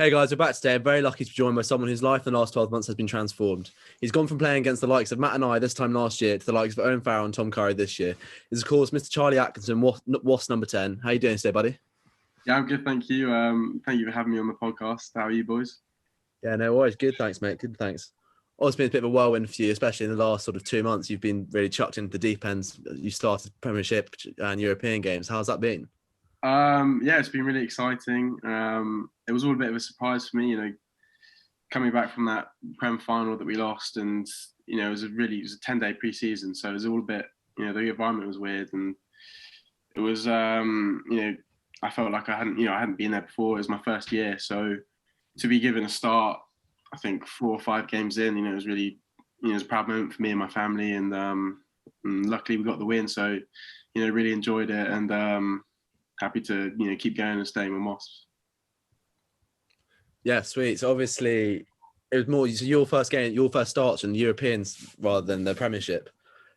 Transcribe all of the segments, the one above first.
Hey guys, we're back today. I'm very lucky to be joined by someone whose life in the last 12 months has been transformed. He's gone from playing against the likes of Matt and I this time last year to the likes of Owen, Farrell and Tom Curry this year. He's of course Mr. Charlie Atkinson, Wasps number 10. How you doing today, buddy? Yeah, I'm good, thank you. Thank you for having me on the podcast. How are you, boys? Yeah, no worries. Good, thanks, mate. Good, thanks. Oh, it's been a bit of a whirlwind for you, especially in the last sort of 2 months. You've been really chucked into the deep ends. You started Premiership and European games. How's that been? Yeah, it's been really exciting. It was all a bit of a surprise for me, coming back from that Prem final that we lost, and it was a 10-day pre-season, so it was all a bit, the environment was weird, and it was, I felt like I hadn't been there before. It was my first year, so to be given a start, I think 4 or 5 games in, it was really, it was a proud moment for me and my family, and luckily we got the win, so really enjoyed it, and happy to keep going and staying with Wasps. Yeah, sweet. So obviously, it was more so your first game, your first starts in the Europeans rather than the Premiership.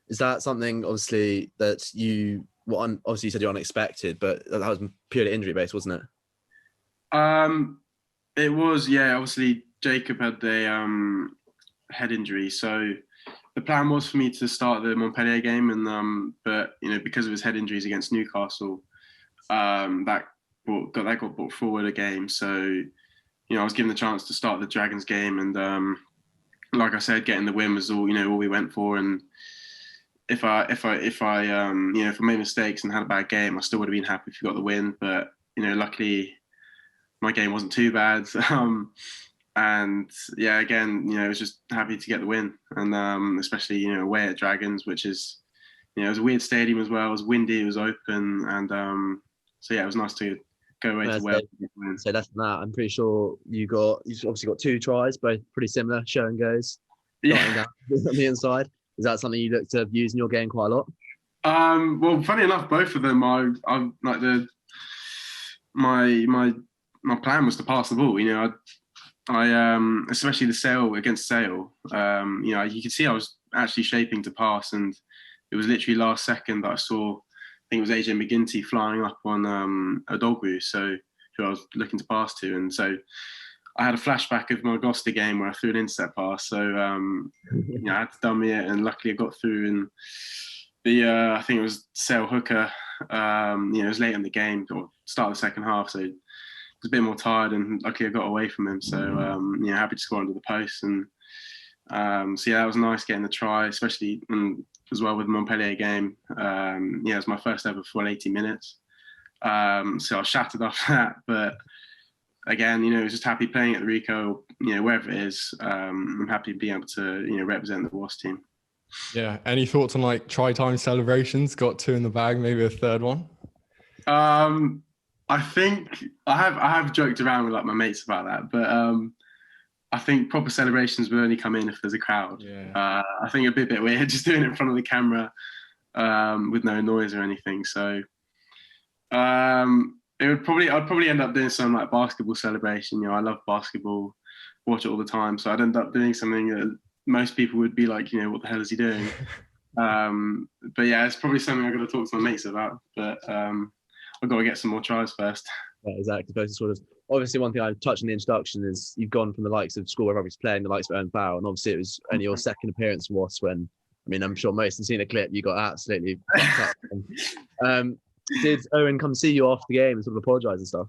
Is that something obviously that obviously you said you're unexpected, but that was purely injury based, wasn't it? It was, yeah. Obviously, Jacob had a head injury, so the plan was for me to start the Montpellier game, and but because of his head injuries against Newcastle, that got brought forward a game. So I was given the chance to start the Dragons game, and like I said, getting the win was all we went for. And if I made mistakes and had a bad game, I still would have been happy if we got the win. But luckily my game wasn't too bad. And yeah, again, I was just happy to get the win, and especially away at Dragons, which is it was a weird stadium as well. It was windy, it was open, and so yeah, it was nice to go away to Wales. So less than that, I'm pretty sure you obviously got 2 tries, both pretty similar, show and goes. Yeah. Down on the inside. Is that something you look to use in your game quite a lot? Well, funny enough, both of them are like my plan was to pass the ball. I especially the Sale against Sale. You could see I was actually shaping to pass, and it was literally last second that I saw. I think it was AJ McGinty flying up on a Odogwu, so who I was looking to pass to, and so I had a flashback of my Gloucester game where I threw an intercept pass. So I had to dummy it, and luckily I got through. And the I think it was Sale hooker. It was late in the game, or start of the second half, so I was a bit more tired, and luckily I got away from him. So happy to score under the post, and so yeah, that was nice getting the try, especially as well with the Montpellier game. It was my first ever full 80 minutes. So I was shattered after that, but again, it was just happy playing at the Rico, wherever it is. I'm happy being able to, represent the Wasps team. Yeah. Any thoughts on like try time celebrations? Got 2 in the bag, maybe a third one? I think I have joked around with like my mates about that, but I think proper celebrations will only come in if there's a crowd. Yeah. I think it'd be a bit weird just doing it in front of the camera with no noise or anything. So I'd probably end up doing some like basketball celebration. I love basketball, watch it all the time. So I'd end up doing something that most people would be like, what the hell is he doing? But yeah, it's probably something I've got to talk to my mates about. But I've got to get some more tries first. Yeah, exactly. Both sort of obviously one thing I touched in the introduction is you've gone from the likes of school where everybody's playing the likes of Owen Farrell, and obviously it was only your second appearance for Wasps when, I'm sure most have seen a clip, you got absolutely fucked up. Did Owen come see you after the game and sort of apologise and stuff?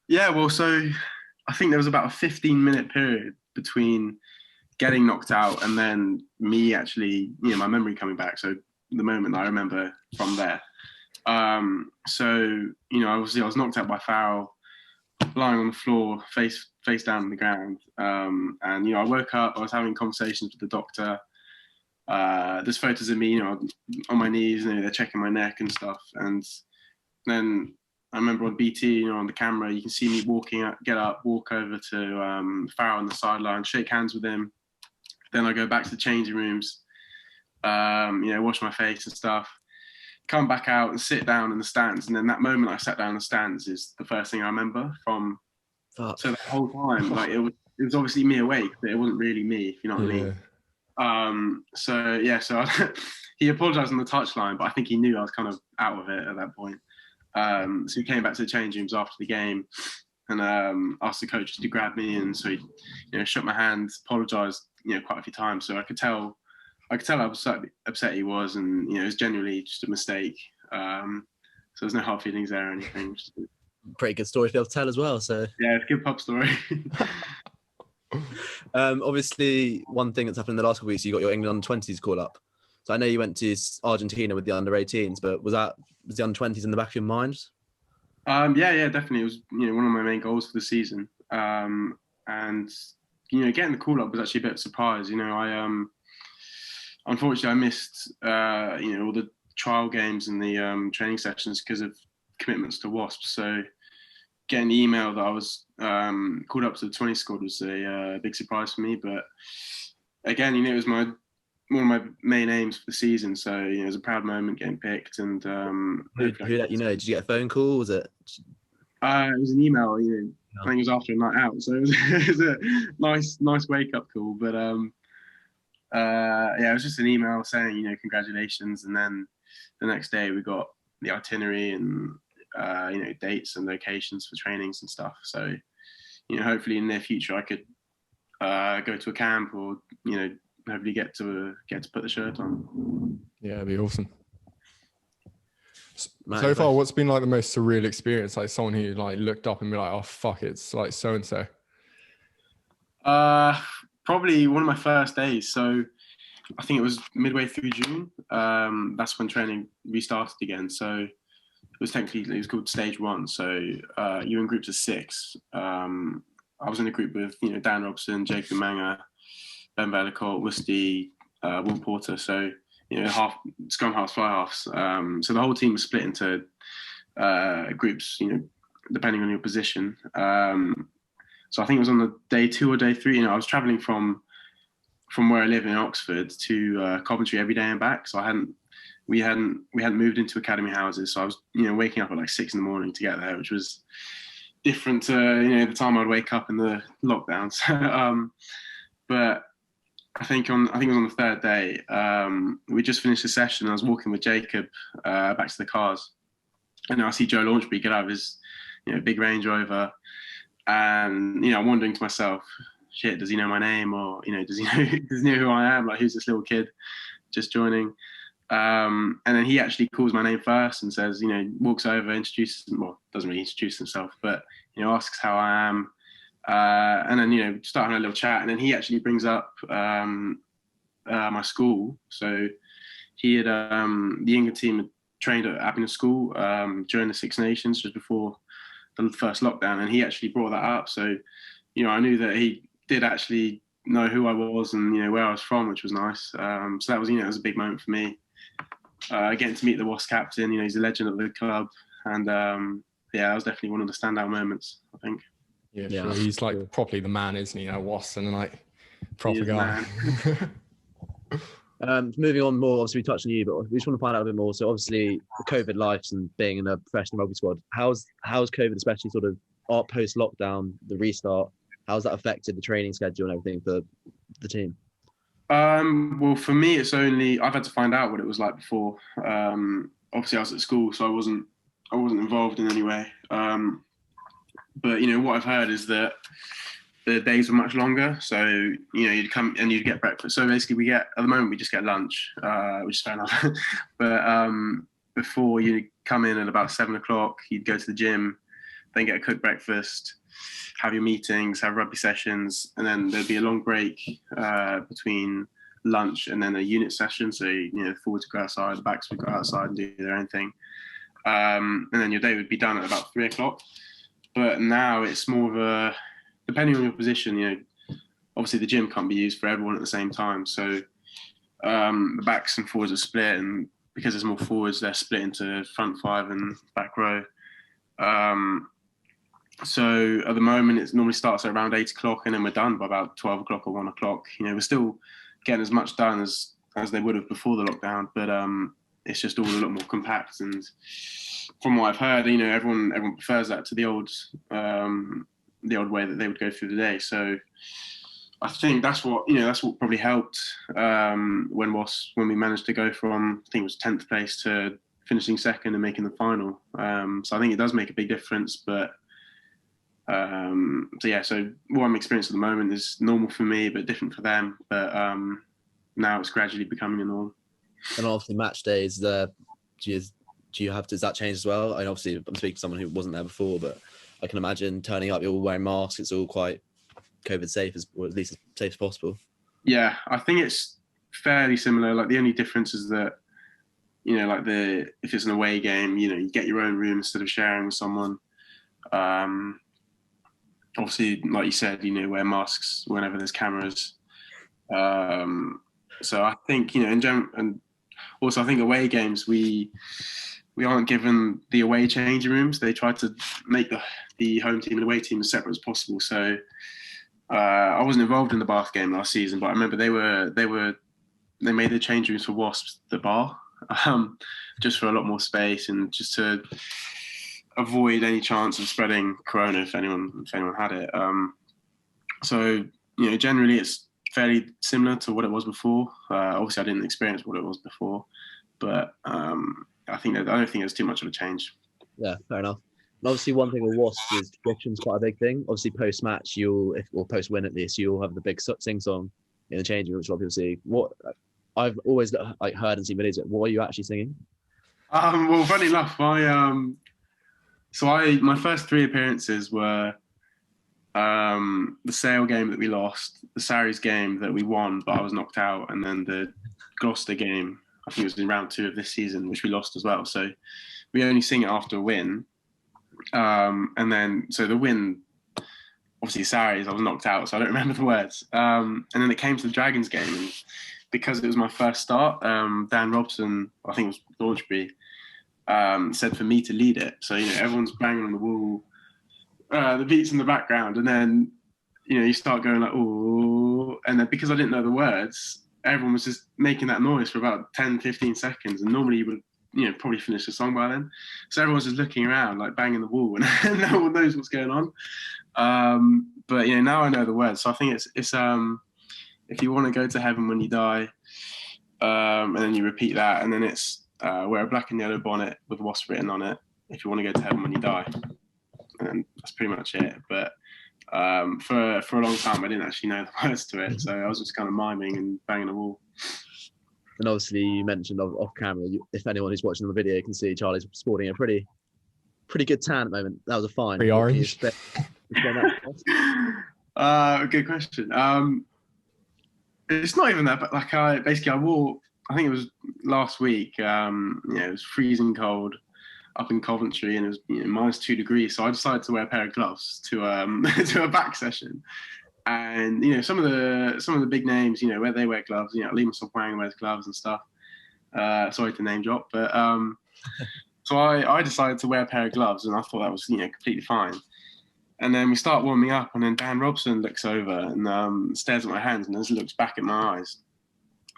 Yeah, well, so I think there was about a 15-minute period between getting knocked out and then me actually, my memory coming back. So the moment that I remember from there. So, obviously I was knocked out by Farrell, lying on the floor, face down on the ground. And, I woke up, I was having conversations with the doctor. There's photos of me, on my knees, they're checking my neck and stuff. And then I remember on BT, on the camera, you can see me get up, walk over to Farrell on the sideline, shake hands with him. Then I go back to the changing rooms, wash my face and stuff, come back out and sit down in the stands. And then that moment I sat down in the stands is the first thing I remember from. Fuck. So the whole time, like it was obviously me awake, but it wasn't really me, if you know what I mean. So he apologized on the touchline, but I think he knew I was kind of out of it at that point. So he came back to the change rooms after the game, and asked the coach to grab me, and so he, shook my hand, apologised, quite a few times. So I could tell how upset he was, and it was genuinely just a mistake. So there's no hard feelings there or anything. Pretty good story to be able to tell as well. So yeah, it's a good pub story. Obviously, one thing that's happened in the last couple of weeks, you got your England under-20s call up. So I know you went to Argentina with the under-18s, but was the under-20s in the back of your mind? Yeah, definitely. It was one of my main goals for the season. And getting the call up was actually a bit of a surprise. I unfortunately I missed all the trial games and the training sessions because of commitments to Wasps. So getting the email that I was called up to the 20 squad was a big surprise for me. But again, it was one of my main aims for the season. So it was a proud moment getting picked. And who let you know? Did you get a phone call? Was it? It was an email. I think it was after a night out, so it was a nice wake up call. But it was just an email saying congratulations, and then the next day we got the itinerary and dates and locations for trainings and stuff. So hopefully in the near future I could go to a camp or hopefully get to put the shirt on. Yeah, it'd be awesome. So far, what's been like the most surreal experience? Like someone who like looked up and be like, "Oh fuck, it's like so and so." Probably one of my first days. So I think it was midway through June. That's when training restarted again. So it was called stage 1. So you're in groups of 6. I was in a group with Dan Robson, Jacob Manger, Ben Velicourt, Wusty, Will Porter. So half scrum halves, fly halves. So the whole team was split into groups, depending on your position. So I think it was on the day 2 or day 3. I was traveling from where I live in Oxford to Coventry every day and back. So we hadn't moved into academy houses. So I was waking up at like 6 a.m. to get there, which was different to the time I'd wake up in the lockdowns. But I think it was on the 3rd day. We just finished the session. I was walking with Jacob back to the cars, and I see Joe Launchbury get out of his big Range Rover, and I'm wondering to myself, shit, does he know my name, or does he know who I am? Like, who's this little kid just joining? And then he actually calls my name first and says, walks over, doesn't really introduce himself, but asks how I am. And then start having a little chat, and then he actually brings up my school. So he had the England team had trained at Abingdon School during the Six Nations, just before the first lockdown, and he actually brought that up. So I knew that he did actually know who I was and where I was from, which was nice. So that was it was a big moment for me. Getting to meet the Wasps captain, he's a legend of the club, and that was definitely one of the standout moments, I think. Yeah, sure. He's like properly the man, isn't he? Wasps and like proper guy. Moving on more, obviously we touched on you, but we just want to find out a bit more. So obviously the COVID lives and being in a professional rugby squad, how's COVID, especially sort of post lockdown, the restart, how's that affected the training schedule and everything for the team? Well, for me, I've had to find out what it was like before. Obviously I was at school, so I wasn't involved in any way. But what I've heard is that the days were much longer. So you'd come and you'd get breakfast. So basically, at the moment we just get lunch, which is fair enough. But before, you come in at about 7 o'clock, you'd go to the gym, then get a cooked breakfast, have your meetings, have rugby sessions, and then there'd be a long break between lunch and then a unit session. So the forwards would go outside, the backs would go outside and do their own thing, and then your day would be done at about 3 o'clock. But now it's more of a, depending on your position, obviously the gym can't be used for everyone at the same time. So the backs and forwards are split, and because there's more forwards, they're split into front 5 and back row. So at the moment, it normally starts at around 8 o'clock, and then we're done by about 12 o'clock or 1 o'clock. We're still getting as much done as they would have before the lockdown, but it's just all a lot more compact. And from what I've heard, everyone prefers that to the old way that they would go through the day. So I think that's what probably helped when we managed to go from, I think it was 10th place to finishing second and making the final. So I think it does make a big difference. But So yeah, so what I'm experiencing at the moment is normal for me, but different for them. But now it's gradually becoming a norm. And obviously, match days. Do you have? Does that change as well? And obviously, I'm speaking to someone who wasn't there before, but I can imagine turning up. You're all wearing masks. It's all quite COVID safe, or at least as safe as possible. Yeah, I think it's fairly similar. Like the only difference is that, you know, like if it's an away game, you know, you get your own room instead of sharing with someone. Obviously, like you said, you know, wear masks whenever there's cameras. So I think, you know, in general, and also I think away games, we aren't given the away changing rooms. They try to make the home team and away team as separate as possible. So I wasn't involved in the Bath game last season, but I remember they made the change rooms for Wasps the bar, just for a lot more space and just to avoid any chance of spreading corona if anyone had it. So, you know, generally it's fairly similar to what it was before. Obviously, I didn't experience what it was before, but I don't think there's too much of a change. Yeah, fair enough. And obviously, one thing with Wasps is tradition's quite a big thing. Obviously, post match, or post win at least, you'll have the big sing song in the changing room, which a lot of people see. What I've always heard and seen videos. What are you actually singing? Well, funny enough, my first 3 appearances were the Sale game that we lost, the Sarries game that we won but I was knocked out, and then the Gloucester game, I think it was in round 2 of this season, which we lost as well. So we only sing it after a win. And then, so the win, obviously Sarries, I was knocked out, so I don't remember the words. And then it came to the Dragons game, and because it was my first start, Dan Robson, I think it was Launchbury, said for me to lead it. So, you know, everyone's banging on the wall, the beats in the background, and then, you know, you start going like, oh, and then because I didn't know the words, everyone was just making that noise for about 10, 15 seconds, and normally you would, you know, probably finish the song by then. So everyone's just looking around, like banging the wall, and no one knows what's going on. But, you know, now I know the words, so I think it's if you want to go to heaven when you die, and then you repeat that, and then it's wear a black and yellow bonnet with Wasp written on it, if you want to go to heaven when you die. And that's pretty much it. But for a long time, I didn't actually know the words to it, so I was just kind of miming and banging the wall. And obviously, you mentioned off camera. If anyone who's watching the video can see, Charlie's sporting a pretty good tan at the moment. That was a fine. Pretty orange. Good question. It's not even that, but like I wore. I think it was last week. Yeah, it was freezing cold up in Coventry, and it was, you know, -2 degrees. So I decided to wear a pair of gloves to to a back session. And, you know, some of the big names, you know, where they wear gloves, you know, Lima Wang wears gloves and stuff. Sorry to name drop, but so I decided to wear a pair of gloves, and I thought that was, you know, completely fine. And then we start warming up, and then Dan Robson looks over and stares at my hands, and then looks back at my eyes.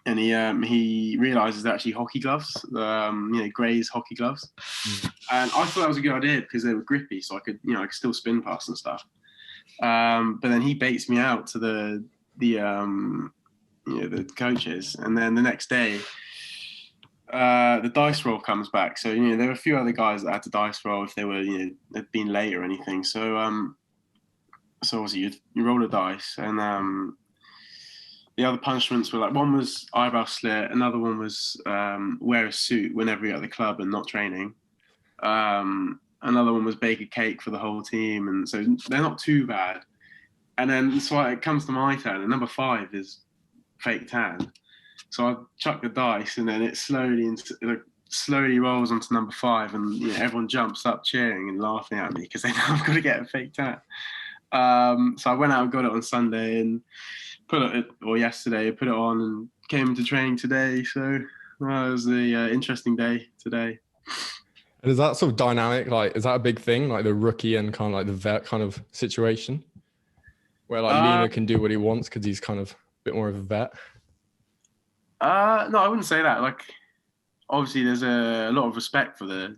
And he realizes they're actually hockey gloves, you know, Gray's hockey gloves. And I thought that was a good idea because they were grippy, so I could still spin past and stuff. But then he baits me out to the coaches, and then the next day, the dice roll comes back. So, you know, there were a few other guys that had to dice roll if they were, you know, had been late or anything. So obviously you roll a dice, and the other punishments were like, one was eyebrow slit, another one was wear a suit whenever you're at the club and not training. Another one was bake a cake for the whole team, and so they're not too bad. And then so it comes to my turn, and number 5 is fake tan. So I chuck the dice, and then it slowly rolls onto number 5, and, you know, everyone jumps up cheering and laughing at me because they know I've got to get a fake tan. So I went out and got it on Sunday and yesterday, put it on and came into training today. So it was the interesting day today. And is that sort of dynamic? Like, is that a big thing? Like the rookie and kind of like the vet kind of situation where like Lima can do what he wants because he's kind of a bit more of a vet? No, I wouldn't say that. Like, obviously there's a lot of respect for the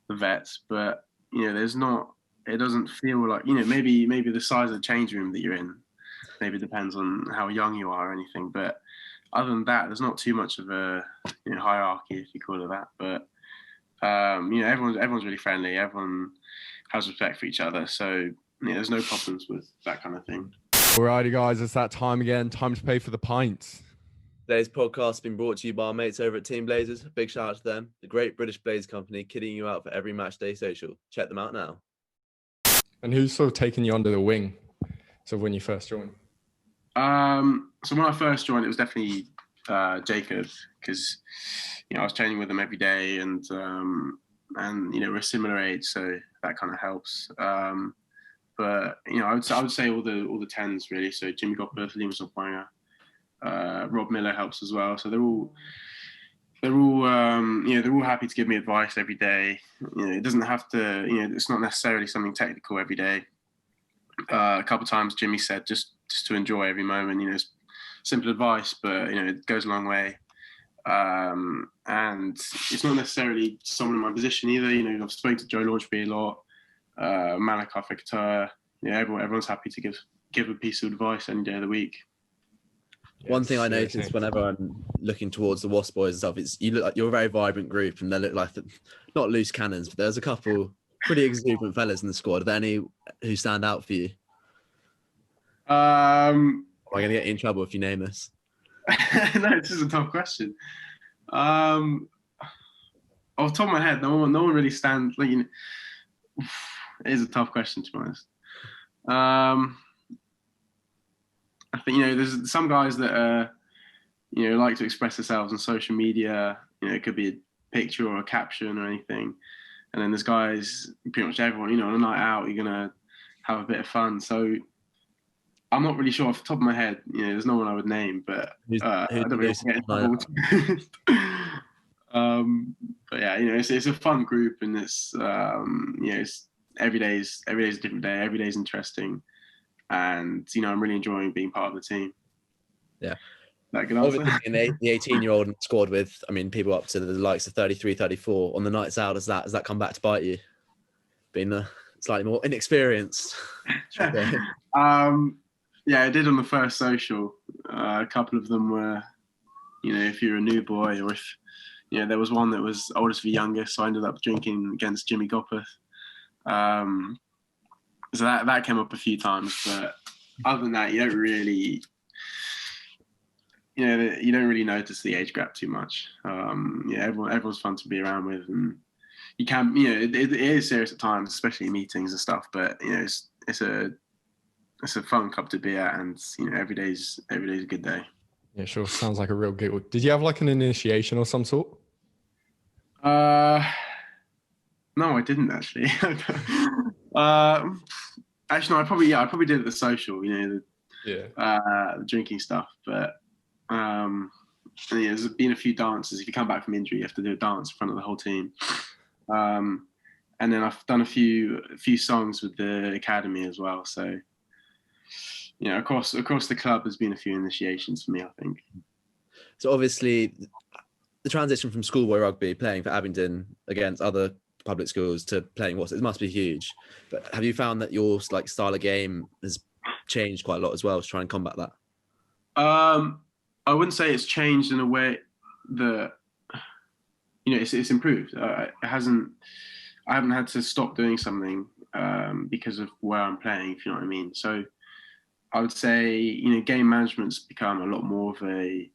vets, but, you know, it doesn't feel like, you know, maybe the size of the change room that you're in, maybe depends on how young you are or anything. But other than that, there's not too much of a, you know, hierarchy, if you call it that. But you know, everyone's really friendly. Everyone has respect for each other. So, there's no problems with that kind of thing. Alrighty, guys, it's that time again. Time to pay for the pints. Today's podcast has been brought to you by our mates over at Team Blazers. Big shout out to them, the great British Blaze company, kidding you out for every match day social. Check them out now. And who's sort of taken you under the wing? So when you first joined? So when I first joined, it was definitely Jacob, because I was training with him every day, and we're a similar age, so that kind of helps. But I would say all the tens really. So Jimmy Gopper, Liam Sopwanga, Rob Miller helps as well. So they're all happy to give me advice every day. It doesn't have to, it's not necessarily something technical every day. A couple of times Jimmy said just to enjoy every moment. It's simple advice, but it goes a long way. And it's not necessarily someone in my position either. I've spoken to Joe Launchby a lot, Malika Fekatoa. Everyone's happy to give a piece of advice any day of the week. One thing I noticed whenever I'm looking towards the Wasp boys and stuff, is you look like you're a very vibrant group, and they look like not loose cannons, but there's a couple pretty exuberant fellas in the squad. Are there any who stand out for you? Am I going to get you in trouble if you name us? No, this is a tough question. Off the top of my head, no one really stands. It is a tough question, to be honest. I think there's some guys that like to express themselves on social media. It could be a picture or a caption or anything, and then there's guys, pretty much everyone. On a night out, you're gonna have a bit of fun. So I'm not really sure off the top of my head. There's no one I would name, but I don't really get in trouble. But yeah, it's a fun group, and it's it's every day's a different day. Every day's interesting, and I'm really enjoying being part of the team. Yeah. That good answer? Obviously, the 18-year-old squad with, people up to the likes of 33, 34 on the nights out. Has that come back to bite you? Being slightly more inexperienced. Yeah, I did on the first social. A couple of them were, if you're a new boy, or if, there was one that was oldest for youngest, so I ended up drinking against Jimmy Gopper. So that came up a few times, but other than that, you don't really notice the age gap too much. Everyone's fun to be around with, and you can, it is serious at times, especially in meetings and stuff. But it's a fun club to be at, and every day's a good day. Yeah, sure. Sounds like a real giggle. Did you have like an initiation or some sort? No, I didn't actually. Actually, no, I probably did at the social, the drinking stuff. But there's been a few dances. If you come back from injury, you have to do a dance in front of the whole team. And then I've done a few songs with the academy as well. So across the club, there's been a few initiations for me, I think. So obviously, the transition from schoolboy rugby, playing for Abingdon against other public schools, to playing Wasps, it must be huge. But have you found that your style of game has changed quite a lot as well to try and combat that? I wouldn't say it's changed in a way that it's improved. I haven't had to stop doing something because of where I'm playing, if you know what I mean. So I would say game management's become a lot more of a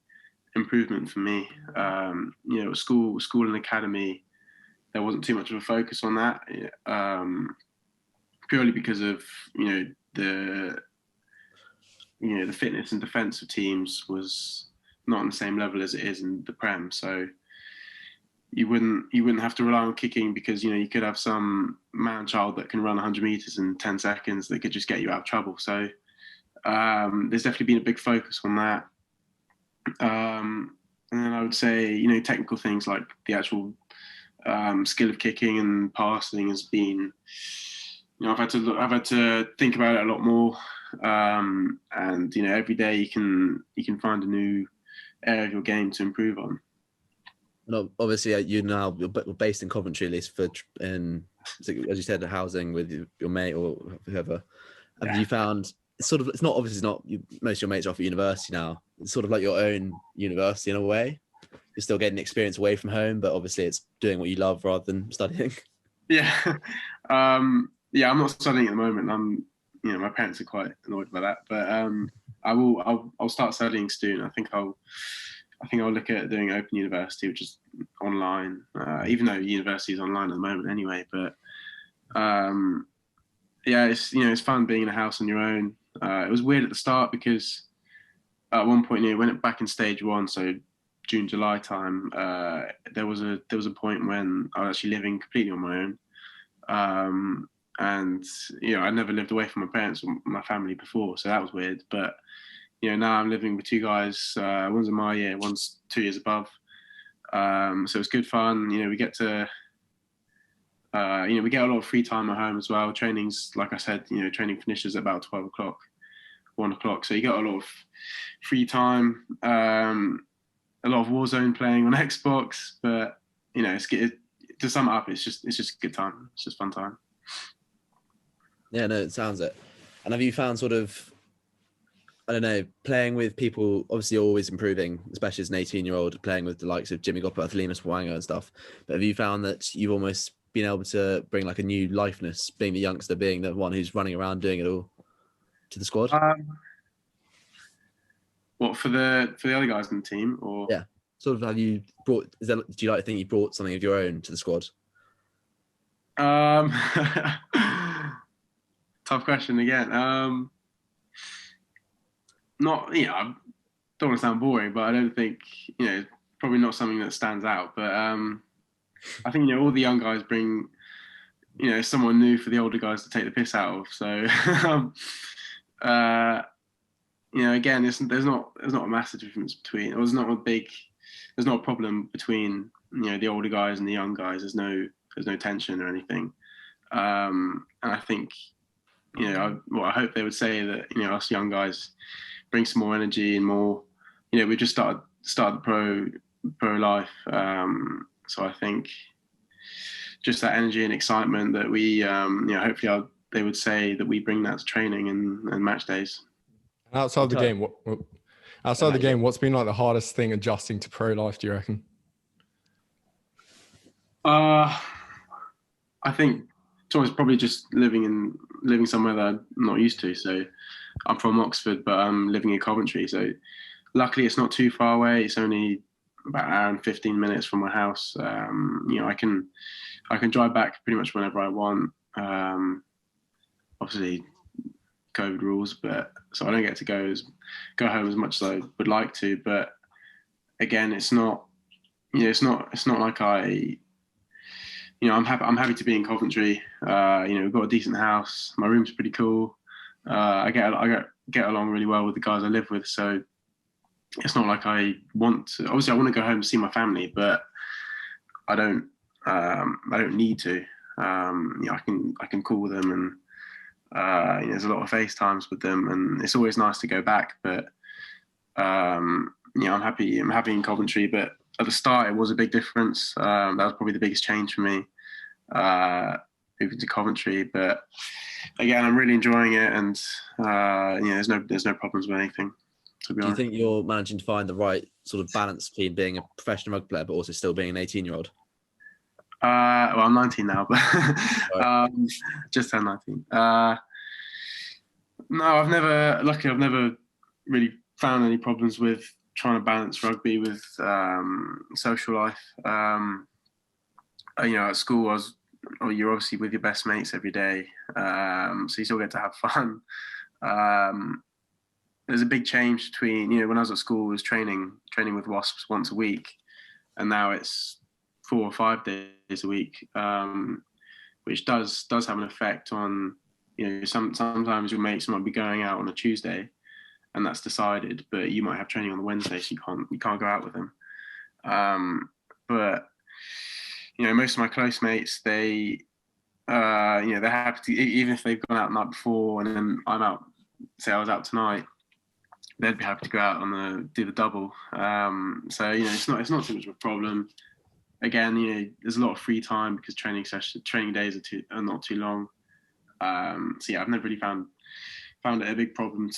improvement for me. School and academy, there wasn't too much of a focus on that, purely because of the fitness and defense of teams was not on the same level as it is in the Prem. So you wouldn't have to rely on kicking, because you could have some man-child that can run 100 meters in 10 seconds that could just get you out of trouble. So there's definitely been a big focus on that. And then I would say technical things like the actual skill of kicking and passing has been, I've had to think about it a lot more. And every day you can find a new area of your game to improve on. And obviously, you're based in Coventry, at least as you said, the housing with your mate or whoever. Have you found most of your mates are off at university now? It's sort of like your own university in a way. You're still getting experience away from home, but obviously it's doing what you love rather than studying. Yeah. I'm not studying at the moment. my parents are quite annoyed by that. But I'll start studying soon. I think I'll look at doing Open University, which is online, even though university is online at the moment anyway. But yeah, it's fun being in a house on your own. It was weird at the start because at one point, when it back in stage 1, so June, July time, there was a point when I was actually living completely on my own. And I never lived away from my parents or my family before, so that was weird. But now I'm living with 2 guys. One's in my year, one's 2 years above. So it's good fun. We get to we get a lot of free time at home as well. Training's, like I said, training finishes at about 12 o'clock, 1 o'clock. So you get a lot of free time. A lot of Warzone playing on Xbox, but it's good. To sum it up, it's just a good time. It's just fun time. Yeah, no, it sounds it. And have you found sort of, I don't know, playing with people, obviously you're always improving, especially as an 18-year-old, playing with the likes of Jimmy Gopper, Lifeness, Wanger and stuff. But have you found that you've almost been able to bring like a new Lifeness, being the youngster, being the one who's running around doing it all, to the squad? What, for the other guys in the team, or? Yeah. Sort of, have you brought, do you like to think you brought something of your own to the squad? Tough question again. Not, I don't want to sound boring, but I don't think, probably not something that stands out. But I think, all the young guys bring, someone new for the older guys to take the piss out of. So, again, there's not a massive difference between, or there's not a problem between, the older guys and the young guys. There's no tension or anything. And I think, I hope they would say that, us young guys bring some more energy and more, we just started the pro life. So I think just that energy and excitement that we, hopefully they would say that we bring that to training and match days. Outside the game, what's been like the hardest thing adjusting to pro life, do you reckon? I think it's always probably just living somewhere that I'm not used to. So I'm from Oxford, but I'm living in Coventry. So luckily it's not too far away. It's only about an hour and 15 minutes from my house. I can drive back pretty much whenever I want. Obviously COVID rules, but so I don't get to go home as much as I would like to. But again, it's not like I'm happy to be in Coventry. We've got a decent house. My room's pretty cool. I get along really well with the guys I live with. So it's not like I want to. Obviously, I want to go home and see my family, but I don't need to. I can call them, and there's a lot of FaceTimes with them, and it's always nice to go back. But I'm happy in Coventry. But at the start, it was a big difference. That was probably the biggest change for me, moving to Coventry. But again, I'm really enjoying it, and there's no problems with anything. To be honest. Do you think you're managing to find the right sort of balance between being a professional rugby player but also still being an 18-year-old? Well, I'm 19 now, but just turned 19. No, I've never really found any problems with trying to balance rugby with social life. At school, you're obviously with your best mates every day, so you still get to have fun. There's a big change between, when I was at school, I was training with Wasps once a week, and now it's 4 or 5 days a week, which does have an effect on, sometimes your mates might be going out on a Tuesday, and that's decided, but you might have training on the Wednesday, so you can't go out with them. But most of my close mates, they're happy to, even if they've gone out the night before, and then I'm out. Say I was out tonight, they'd be happy to go out do the double. So it's not too much of a problem. Again, there's a lot of free time because training days are not too long. So yeah, I've never really found it a big problem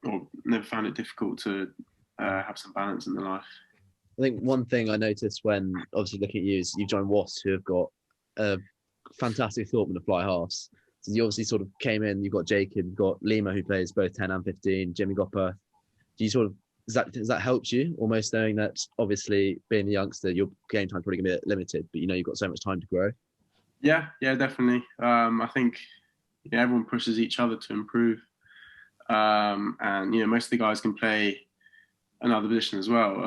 or never found it difficult to have some balance in the life. I think one thing I noticed when obviously looking at you is you've joined Wasps, who have got a fantastic assortment of fly halves. So you obviously sort of came in. You've got Jacob, you've got Lima, who plays both 10 and 15. Jimmy Gopper. Do you sort of does that help you almost knowing that obviously being a youngster, your game time's probably gonna be limited, but you've got so much time to grow? Yeah, definitely. I think everyone pushes each other to improve, and most of the guys can play another position as well.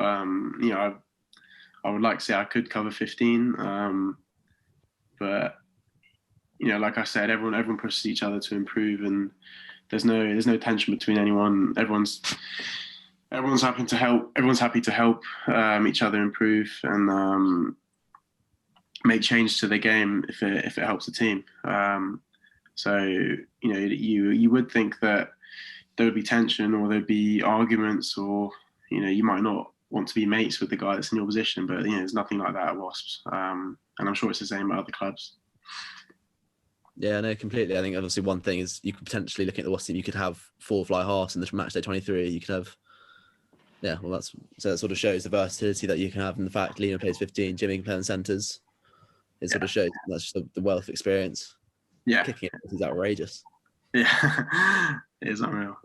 I would like to say I could cover 15, but like I said, everyone pushes each other to improve, and there's no tension between anyone. Everyone's happy to help. Everyone's happy to help each other improve and make change to the game if it helps the team. So you would think that there would be tension or there'd be arguments, or you might not want to be mates with the guy that's in your position, but there's nothing like that at Wasps, and I'm sure it's the same at other clubs. Yeah, no, completely. I think obviously one thing is you could potentially look at the Wasps team. You could have 4 fly halves in the match day 23. You could have, that sort of shows the versatility that you can have, and the fact Lena plays 15, Jimmy can play in centres. It sort of shows that's just the wealth of experience. Yeah, kicking it is outrageous. Yeah, it is unreal.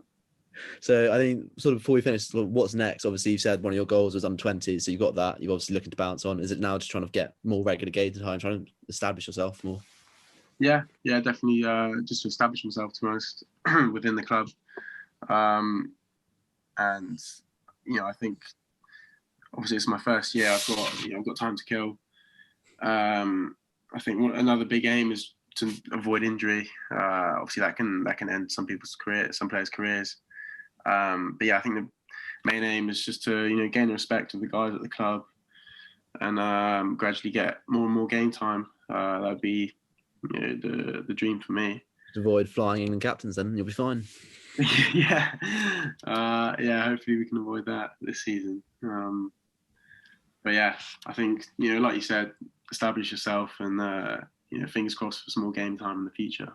So I think sort of before we finish, what's next? Obviously, you said one of your goals was under 20, so you've got that. You're obviously looking to bounce on. Is it now just trying to get more regular game time, trying to establish yourself more? Yeah, definitely. Just to establish myself, to be honest, within the club, and I think obviously it's my first year. I've got time to kill. I think another big aim is to avoid injury. Obviously, that can end some players' careers. But I think the main aim is just to gain the respect of the guys at the club, and gradually get more and more game time. That'd be the dream for me. To avoid flying England captains, then you'll be fine. Yeah. Hopefully we can avoid that this season. But I think like you said, establish yourself, and fingers crossed for some more game time in the future.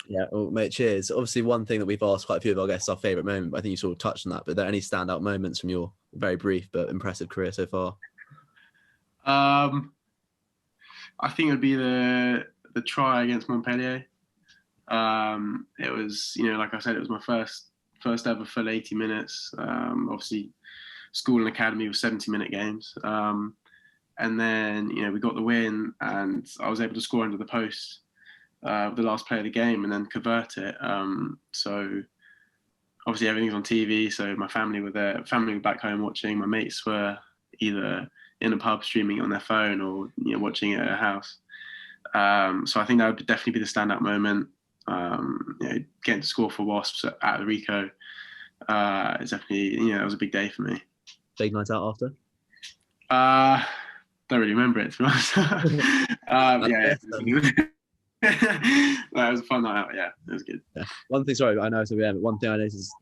Yeah, well, mate, cheers. Obviously, one thing that we've asked quite a few of our guests, our favourite moment, but I think you sort of touched on that. But are there any standout moments from your very brief but impressive career so far? I think it would be the try against Montpellier. It was, like I said, it was my first ever full 80 minutes. Obviously, school and academy was 70-minute games. And then, we got the win, and I was able to score under the post, the last play of the game, and then convert it. So obviously everything's on TV. So my family were there. Family were back home watching. My mates were either in a pub streaming on their phone or watching it at a house. So I think that would definitely be the standout moment. Getting to score for Wasps at the Rico is definitely that was a big day for me. Big night out after? Don't really remember it, to be honest. It was a fun night out. Yeah, it was good. Yeah. One thing, sorry, I know it's but one thing I noticed is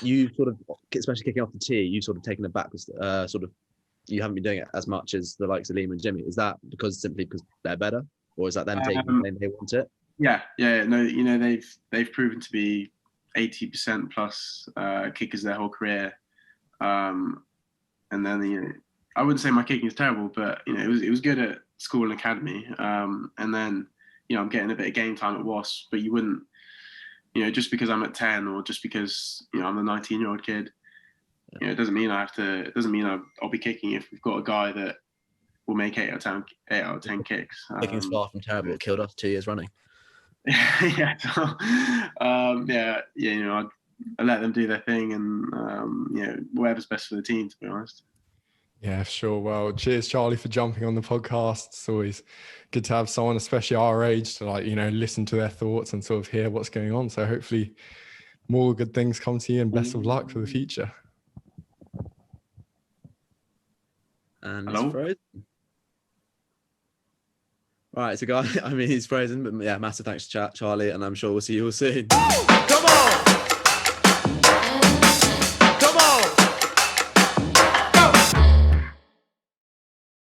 you sort of, especially kicking off the tee, you sort of taken it backwards. You haven't been doing it as much as the likes of Lima and Jimmy. Is that simply because they're better, or is that them taking it they want it? Yeah. No, they've proven to be 80% plus kickers their whole career, and then I wouldn't say my kicking is terrible, but it was good at school and academy, and then I'm getting a bit of game time at Wasps, but you wouldn't just because I'm at 10 or just because I'm a 19-year-old kid, it doesn't mean I'll be kicking if we've got a guy that will make 8 out of 10 kicks. Kicking's far from terrible. It killed us 2 years running. Yeah. So, I let them do their thing, and whatever's best for the team, to be honest. Yeah, sure. Well, cheers, Charlie, for jumping on the podcast. It's always good to have someone, especially our age, to listen to their thoughts and sort of hear what's going on. So hopefully more good things come to you, and best of luck for the future. And Hello? he's frozen. Right, so guys, he's frozen, but yeah, massive thanks to Charlie, and I'm sure we'll see you all soon. Come on!